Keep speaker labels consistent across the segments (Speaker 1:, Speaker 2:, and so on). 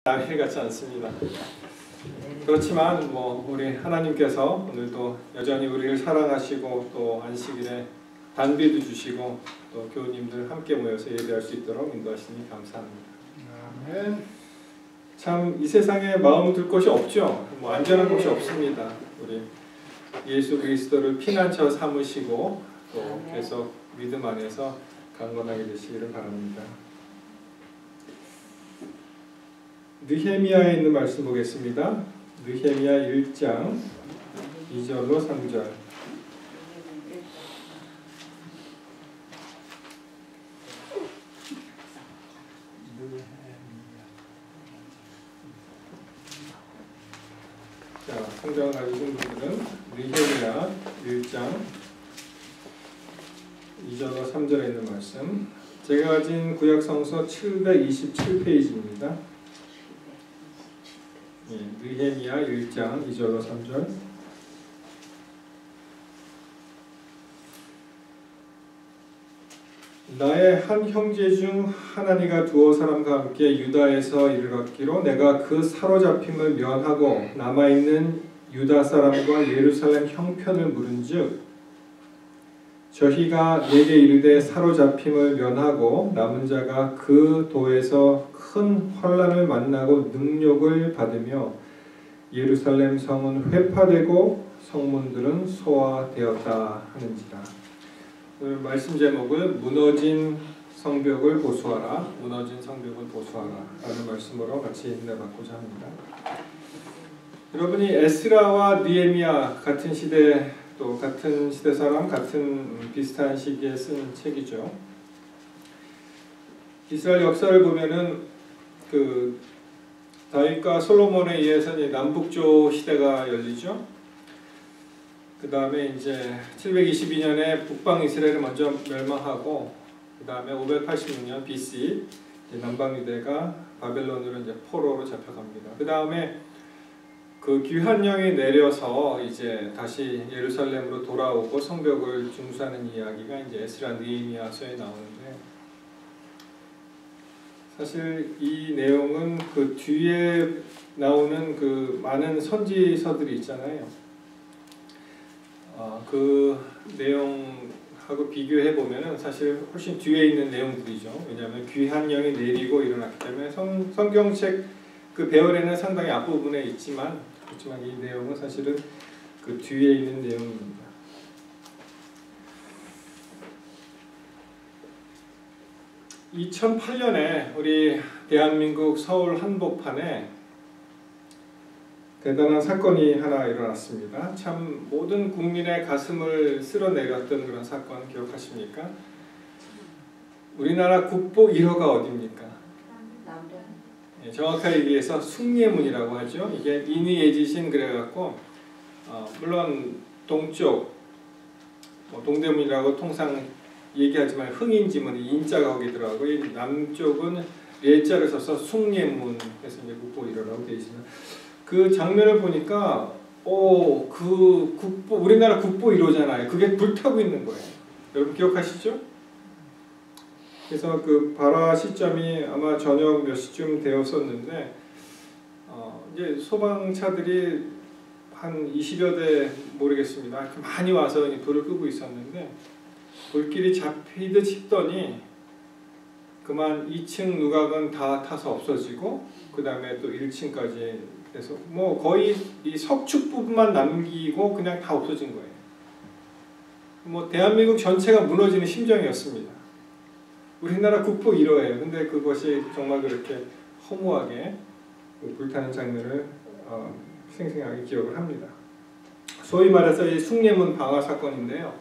Speaker 1: 남일 같지 않습니다. 그렇지만 우리 하나님께서 오늘도 여전히 우리를 사랑하시고 또 안식일에 단비도 주시고 또 교우님들 함께 모여서 예배할 수 있도록 인도하시니 감사합니다.
Speaker 2: 아멘.
Speaker 1: 참 이 세상에 마음 둘 곳이 없죠. 안전한 곳이 없습니다. 우리 예수 그리스도를 피난처 삼으시고 또 계속 믿음 안에서 강건하게 되시기를 바랍니다. 느헤미야에 있는 말씀 보겠습니다. 느헤미야 1장 2절로 3절. 자, 성경을 가지신 분들은 느헤미야 1장 2절로 3절에 있는 말씀. 제가 가진 구약성서 727페이지입니다. 느헤미야 1장 2절로 3절. 나의 한 형제 중 하나니가 두어 사람과 함께 유다에서 이르렀기로 내가 그 사로잡힘을 면하고 남아있는 유다 사람과 예루살렘 형편을 물은즉 저희가 내게 이르되 사로잡힘을 면하고 남은 자가 그 도에서 큰 환난을 만나고 능욕을 받으며 예루살렘 성은 회파되고 성문들은 소화되었다 하는지라. 오늘 말씀 제목을 무너진 성벽을 보수하라, 무너진 성벽을 보수하라 라는 말씀으로 같이 인내받고자 합니다. 여러분이 에스라와 느헤미야 같은 시대 또 같은 시대 사람 같은 비슷한 시기에 쓴 책이죠. 이스라엘 역사를 보면은 그 다윗과 솔로몬에 의해서 남북조 시대가 열리죠. 그 다음에 이제 722년에 북방 이스라엘을 먼저 멸망하고 그 다음에 586년 BC 남방 유대가 바벨론으로 이제 포로로 잡혀갑니다. 그 다음에 그 귀한 영이 내려서 이제 다시 예루살렘으로 돌아오고 성벽을 중수하는 이야기가 이제 에스라 느헤미야서에 나오는데 사실 이 내용은 그 뒤에 나오는 그 많은 선지서들이 있잖아요. 그 내용하고 비교해 보면은 사실 훨씬 뒤에 있는 내용들이죠. 왜냐하면 귀한 영이 내리고 일어났기 때문에 성경책 그 배열에는 상당히 앞부분에 있지만 그렇지만 이 내용은 사실은 그 뒤에 있는 내용입니다. (2008년에) 우리 대한민국 서울 한복판에 대단한 사건이 하나 일어났습니다. 참 모든 국민의 가슴을 쓸어내렸던 그런 사건 기억하십니까? 우리나라 국보 1호가 어디입니까? 정확하게 얘기해서 숭례문이라고 하죠. 이게 인이예지신 그래갖고 물론 동쪽 동대문이라고 통상 얘기하지만 흥인지문 인자가 거기 들어가고 이 남쪽은 예자를 써서 숭례문에서 이제 국보 1호라고 되어 있습니다. 그 장면을 보니까 그 국보 우리나라 국보 1호잖아요. 그게 불타고 있는 거예요. 여러분 기억하시죠? 그래서 그 발화 시점이 아마 저녁 몇 시쯤 되었었는데 이제 소방차들이 한 20여 대 모르겠습니다. 많이 와서 불을 끄고 있었는데 불길이 잡히듯 싶더니 그만 2층 누각은 다 타서 없어지고 그 다음에 또 1층까지 해서 거의 이 석축 부분만 남기고 그냥 다 없어진 거예요. 대한민국 전체가 무너지는 심정이었습니다. 우리나라 국보 1호예요. 근데 그것이 정말 그렇게 허무하게 불타는 장면을 생생하게 기억을 합니다. 소위 말해서 이 숭례문 방화 사건인데요.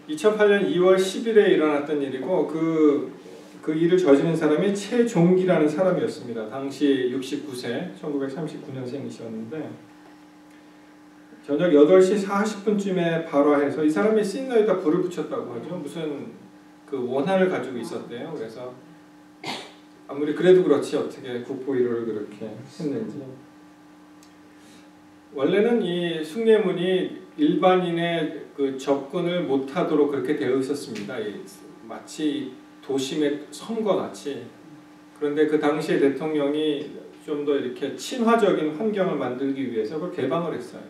Speaker 1: 2008년 2월 10일에 일어났던 일이고 그 일을 저지른 사람이 최종기라는 사람이었습니다. 당시 69세, 1939년생이셨는데 저녁 8시 40분쯤에 발화해서 이 사람이 시나이에다 불을 붙였다고 하죠. 무슨 그 원한을 가지고 있었대요. 그래서 아무리 그래도 그렇지 어떻게 국보 1호를 그렇게 했는지. 원래는 이 숭례문이 일반인의 그 접근을 못하도록 그렇게 되어 있었습니다. 마치 도심의 섬과 같이 그런데 그 당시에 대통령이 좀 더 이렇게 친화적인 환경을 만들기 위해서 그걸 개방을 했어요.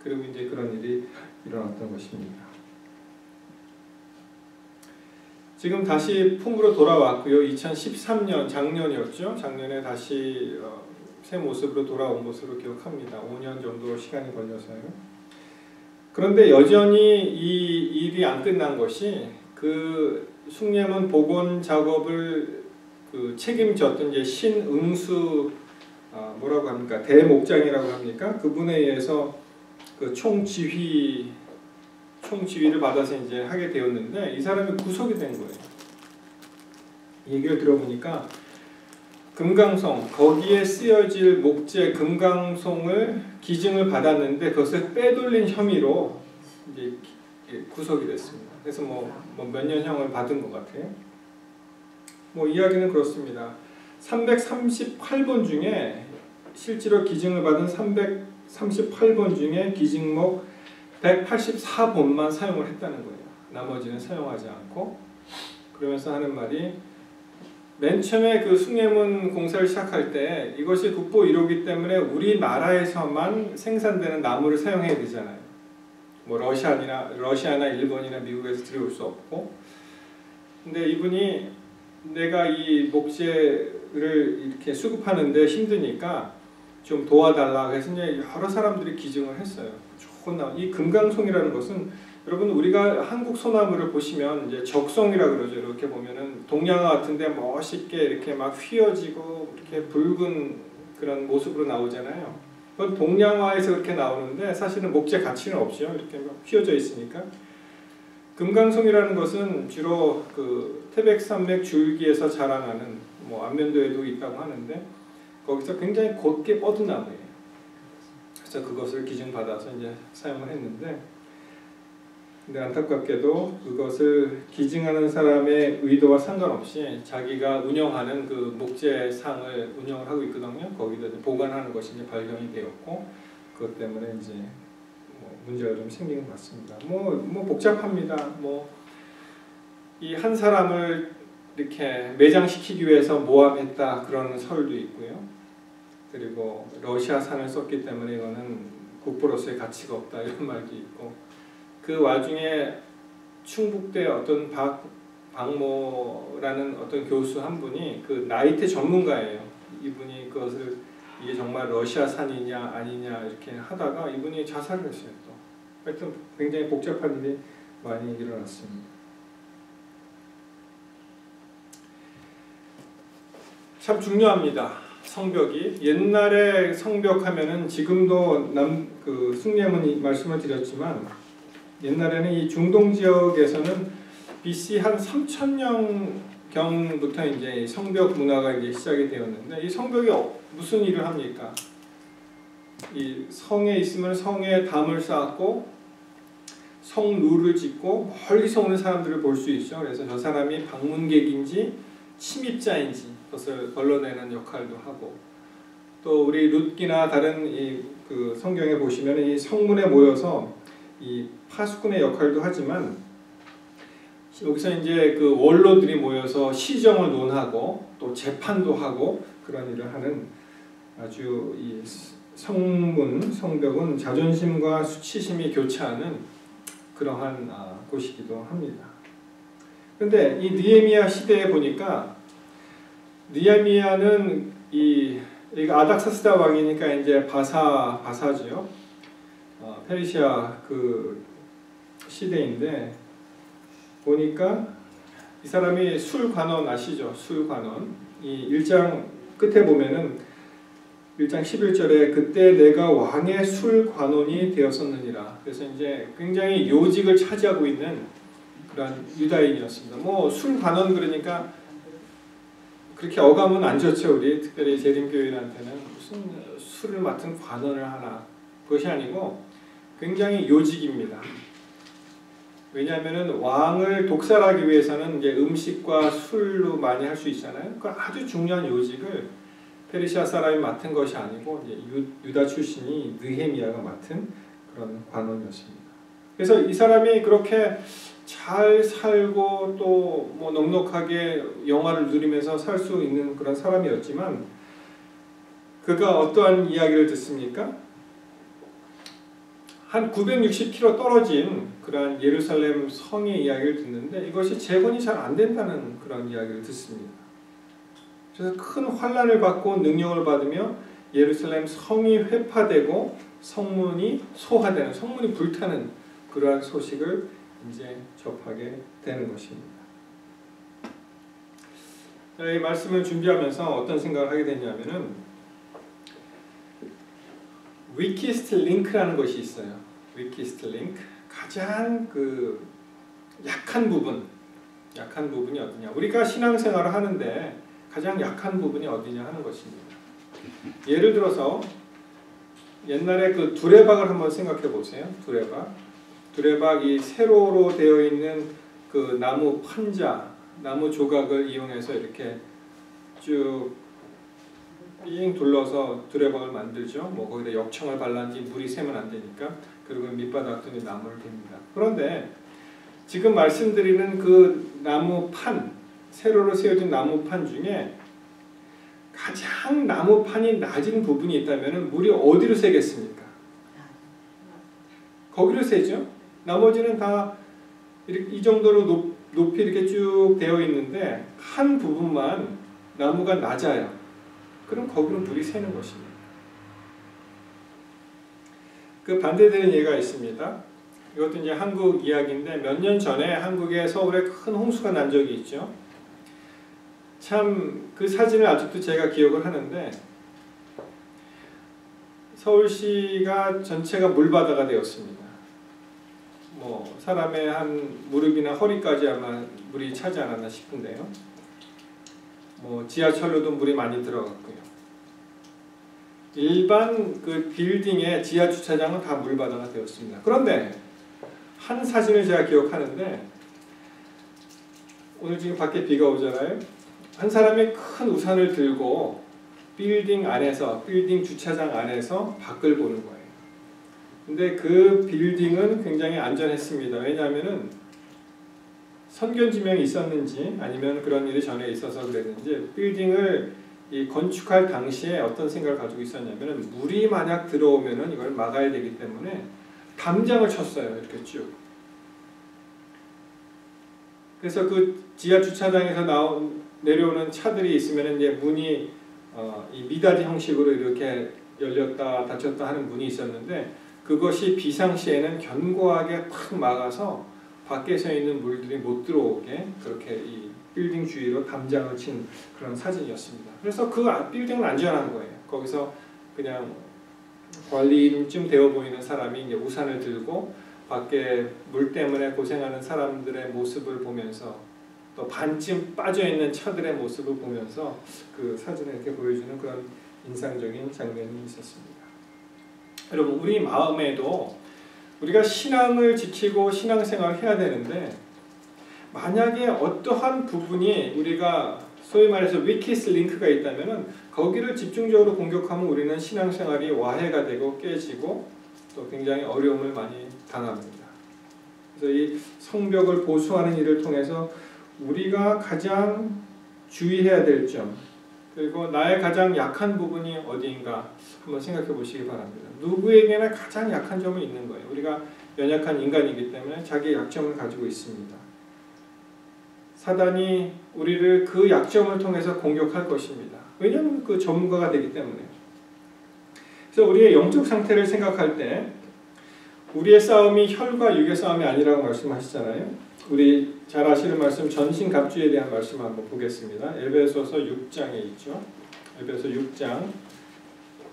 Speaker 1: 그리고 이제 그런 일이 일어났던 것입니다. 지금 다시 품으로 돌아왔고요. 2013년 작년이었죠. 작년에 다시 새 모습으로 돌아온 것으로 기억합니다. 5년 정도 시간이 걸려서요. 그런데 여전히 이 일이 안 끝난 것이 그 숭례문 복원 작업을 책임졌던 이제 신응수 뭐라고 합니까? 대목장이라고 합니까? 그분에 의해서 그 총지휘를 받아서 이제 하게 되었는데 이 사람이 구속이 된 거예요. 얘기를 들어보니까 금강송 거기에 쓰여질 목재 금강송을 기증을 받았는데 그것을 빼돌린 혐의로 이제 구속이 됐습니다. 그래서 뭐 몇 년형을 받은 것 같아요. 뭐 이야기는 그렇습니다. 338번 중에 실제로 기증을 받은 338번 중에 기증목 184번만 사용을 했다는 거예요. 나머지는 사용하지 않고. 그러면서 하는 말이 맨 처음에 그 숭례문 공사를 시작할 때 이것이 국보 1호기 때문에 우리나라에서만 생산되는 나무를 사용해야 되잖아요. 뭐 러시아나 일본이나 미국에서 들여올 수 없고. 근데 이분이 내가 이 목재를 이렇게 수급하는데 힘드니까 좀 도와달라 해서 이제 여러 사람들이 기증을 했어요. 좋은 나무. 이 금강송이라는 것은 여러분 우리가 한국 소나무를 보시면 이제 적송이라 그러죠. 이렇게 보면은 동양화 같은데 멋있게 이렇게 막 휘어지고 이렇게 붉은 그런 모습으로 나오잖아요. 그건 동양화에서 그렇게 나오는데 사실은 목재 가치는 없죠. 이렇게 막 휘어져 있으니까. 금강송이라는 것은 주로 그 태백산맥 줄기에서 자라나는 뭐 안면도에도 있다고 하는데 거기서 굉장히 곧게 뻗은 나무예요. 그래서 그것을 기증받아서 이제 사용을 했는데 근데 안타깝게도 그것을 기증하는 사람의 의도와 상관없이 자기가 운영하는 그 목재상을 운영을 하고 있거든요. 거기다 이제 보관하는 것이 이제 발견이 되었고 그것 때문에 이제 문제가 좀 생긴 것 같습니다. 뭐 복잡합니다. 뭐 이 한 사람을 이렇게 매장시키기 위해서 모함했다 그런 설도 있고요. 그리고 러시아산을 썼기 때문에 이거는 국보로서의 가치가 없다 이런 말도 있고. 그 와중에 충북대 어떤 박모라는 어떤 교수 한 분이 그 나이테 전문가예요. 이분이 그것을 이게 정말 러시아산이냐 아니냐 이렇게 하다가 이분이 자살을 했어요. 또. 하여튼 굉장히 복잡한 일이 많이 일어났습니다. 참 중요합니다. 성벽이 옛날에 성벽하면은 지금도 그 숭례문 말씀을 드렸지만 옛날에는 이 중동 지역에서는 BC 한 3000년경부터 이제 성벽 문화가 이제 시작이 되었는데 이 성벽이 무슨 일을 합니까? 이 성에 있으면 성에 담을 쌓고 성루를 짓고 멀리서 오는 사람들을 볼 수 있죠. 그래서 저 사람이 방문객인지 침입자인지 그것을 걸러내는 역할도 하고 또 우리 룻기나 다른 그 성경에 보시면 이 성문에 모여서 이 파수꾼의 역할도 하지만 여기서 이제 그 원로들이 모여서 시정을 논하고 또 재판도 하고 그런 일을 하는 아주 이 성벽은 자존심과 수치심이 교차하는 그러한 곳이기도 합니다. 그런데 이 느헤미야 시대에 보니까 느헤미야는 여기가 아닥사스다 왕이니까 이제 바사죠. 페르시아 그 시대인데 보니까 이 사람이 술관원 아시죠? 술관원. 이 1장 끝에 보면은 1장 11절에 그때 내가 왕의 술관원이 되었었느니라. 그래서 이제 굉장히 요직을 차지하고 있는 그런 유다인이었습니다. 뭐 술관원 그러니까 그렇게 어감은 안 좋죠. 우리 특별히 재림교인한테는 무슨 술을 맡은 관원을 하나 그것이 아니고 굉장히 요직입니다. 왜냐하면은 왕을 독살하기 위해서는 이제 음식과 술로 많이 할 수 있잖아요. 그 아주 중요한 요직을 페르시아 사람이 맡은 것이 아니고 이제 유다 출신이 느헤미야가 맡은 그런 관원이었습니다. 그래서 이 사람이 그렇게 잘 살고 또 뭐 넉넉하게 영화를 누리면서 살 수 있는 그런 사람이었지만 그가 어떠한 이야기를 듣습니까? 한 960km 떨어진 그러한 예루살렘 성의 이야기를 듣는데 이것이 재건이 잘 안 된다는 그런 이야기를 듣습니다. 그래서 큰 환난을 받고 능력을 받으며 예루살렘 성이 회파되고 성문이 소화되는, 성문이 불타는 그러한 소식을 이제 접하게 되는 것입니다. 이 말씀을 준비하면서 어떤 생각을 하게 됐냐면은 위키스트 링크라는 것이 있어요. 위키스트 링크. 가장 그 약한 부분이 어디냐? 우리가 신앙생활을 하는데 가장 약한 부분이 어디냐 하는 것입니다. 예를 들어서 옛날에 그 두레박을 한번 생각해 보세요. 두레박이 세로로 되어 있는 그 나무 판자, 나무 조각을 이용해서 이렇게 쭉 삥 둘러서 두레박을 만들죠. 뭐 거기다 역청을 발랐는지 물이 새면 안 되니까. 그리고 밑바닥도 나무를 댑니다. 그런데 지금 말씀드리는 그 나무판, 세로로 세워진 나무판 중에 가장 나무판이 낮은 부분이 있다면 물이 어디로 새겠습니까? 거기로 새죠. 나머지는 다 이 정도로 높이 이렇게 쭉 되어 있는데 한 부분만 나무가 낮아요. 그럼 거기로 물이 새는 것입니다. 그 반대되는 예가 있습니다. 이것도 이제 한국 이야기인데 몇 년 전에 한국의 서울에 큰 홍수가 난 적이 있죠. 참 그 사진을 아직도 제가 기억을 하는데 서울시가 전체가 물바다가 되었습니다. 뭐 사람의 한 무릎이나 허리까지 아마 물이 차지 않았나 싶은데요. 뭐 지하철로도 물이 많이 들어갔고요. 일반 그 빌딩의 지하 주차장은 다 물바다가 되었습니다. 그런데 한 사진을 제가 기억하는데 오늘 지금 밖에 비가 오잖아요. 한 사람이 큰 우산을 들고 빌딩 주차장 안에서 밖을 보는 거예요. 근데 그 빌딩은 굉장히 안전했습니다. 왜냐하면은 선견지명이 있었는지 아니면 그런 일이 전에 있어서 그랬는지 빌딩을 이 건축할 당시에 어떤 생각을 가지고 있었냐면은 물이 만약 들어오면은 이걸 막아야 되기 때문에 담장을 쳤어요. 이렇게 쭉. 그래서 그 지하 주차장에서 내려오는 차들이 있으면은 이제 문이 이 미닫이 형식으로 이렇게 열렸다 닫혔다 하는 문이 있었는데 그것이 비상시에는 견고하게 팍 막아서 밖에서 있는 물들이 못 들어오게 그렇게 이 빌딩 주위로 담장을 친 그런 사진이었습니다. 그래서 그 빌딩은 안전한 거예요. 거기서 그냥 관리인쯤 되어 보이는 사람이 이제 우산을 들고 밖에 물 때문에 고생하는 사람들의 모습을 보면서 또 반쯤 빠져 있는 차들의 모습을 보면서 그 사진을 이렇게 보여주는 그런 인상적인 장면이 있었습니다. 여러분, 우리 마음에도 우리가 신앙을 지키고 신앙생활을 해야 되는데 만약에 어떠한 부분이 우리가 소위 말해서 위키스 링크가 있다면 거기를 집중적으로 공격하면 우리는 신앙생활이 와해가 되고 깨지고 또 굉장히 어려움을 많이 당합니다. 그래서 이 성벽을 보수하는 일을 통해서 우리가 가장 주의해야 될 점 그리고 나의 가장 약한 부분이 어디인가 한번 생각해 보시기 바랍니다. 누구에게나 가장 약한 점은 있는 거예요. 우리가 연약한 인간이기 때문에 자기의 약점을 가지고 있습니다. 사단이 우리를 그 약점을 통해서 공격할 것입니다. 왜냐하면 그 전문가가 되기 때문에. 그래서 우리의 영적 상태를 생각할 때 우리의 싸움이 혈과 육의 싸움이 아니라고 말씀하시잖아요. 우리 잘 아시는 말씀 전신갑주에 대한 말씀 한번 보겠습니다. 에베소서 6장에 있죠. 에베소 6장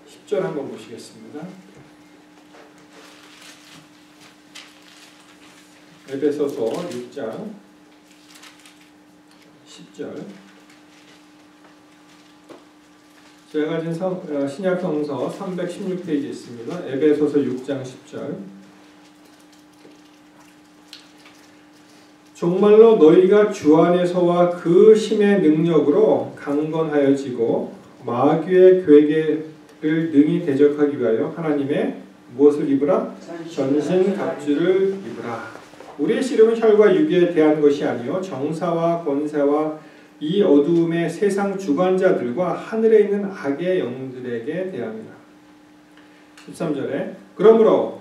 Speaker 1: 10절 한번 보시겠습니다. 에베소서 6장 10절 제가 가진 신약성서 316페이지에 있습니다. 에베소서 6장 10절 정말로 너희가 주 안에서와 그 힘의 능력으로 강건하여지고 마귀의 괴계를 능히 대적하기 위하여 하나님의 무엇을 입으라? 전신 갑주를 입으라. 우리의 씨름은 혈과 육에 대한 것이 아니요 정사와 권세와 이 어두움의 세상 주관자들과 하늘에 있는 악의 영들에게 대함이라. 13절에 그러므로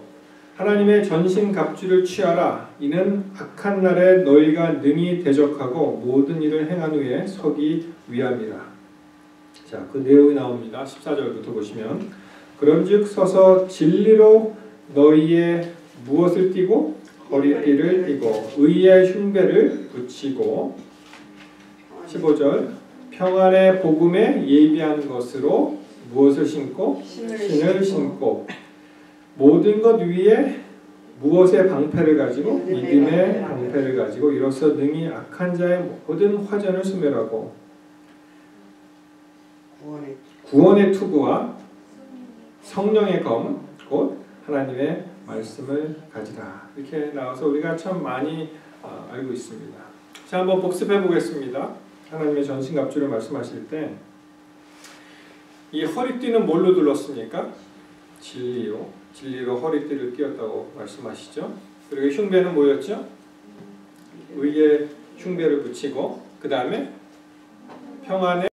Speaker 1: 하나님의 전신 갑주를 취하라. 이는 악한 날에 너희가 능히 대적하고 모든 일을 행한 후에 서기 위함이라. 자, 그 내용이 나옵니다. 14절부터 보시면 그런즉 서서 진리로 너희의 무엇을 띠고 허리띠를 띠고 의의 흉배를 붙이고 15절 평안의 복음에 예비한 것으로 무엇을 신고 신을 신고 모든 것 위에 무엇의 방패를 가지고 믿음의 방패를 가지고 이로써 능히 악한 자의 모든 화전을 소멸하고 구원의 투구와 성령의 검 곧 하나님의 말씀을 가지라. 이렇게 나와서 우리가 참 많이 알고 있습니다. 자, 한번 복습해 보겠습니다. 하나님의 전신갑주를 말씀하실 때 이 허리띠는 뭘로 둘렀습니까? 진리로 허리띠를 띄었다고 말씀하시죠. 그리고 흉배는 뭐였죠? 의의 흉배를 붙이고 그 다음에 평안의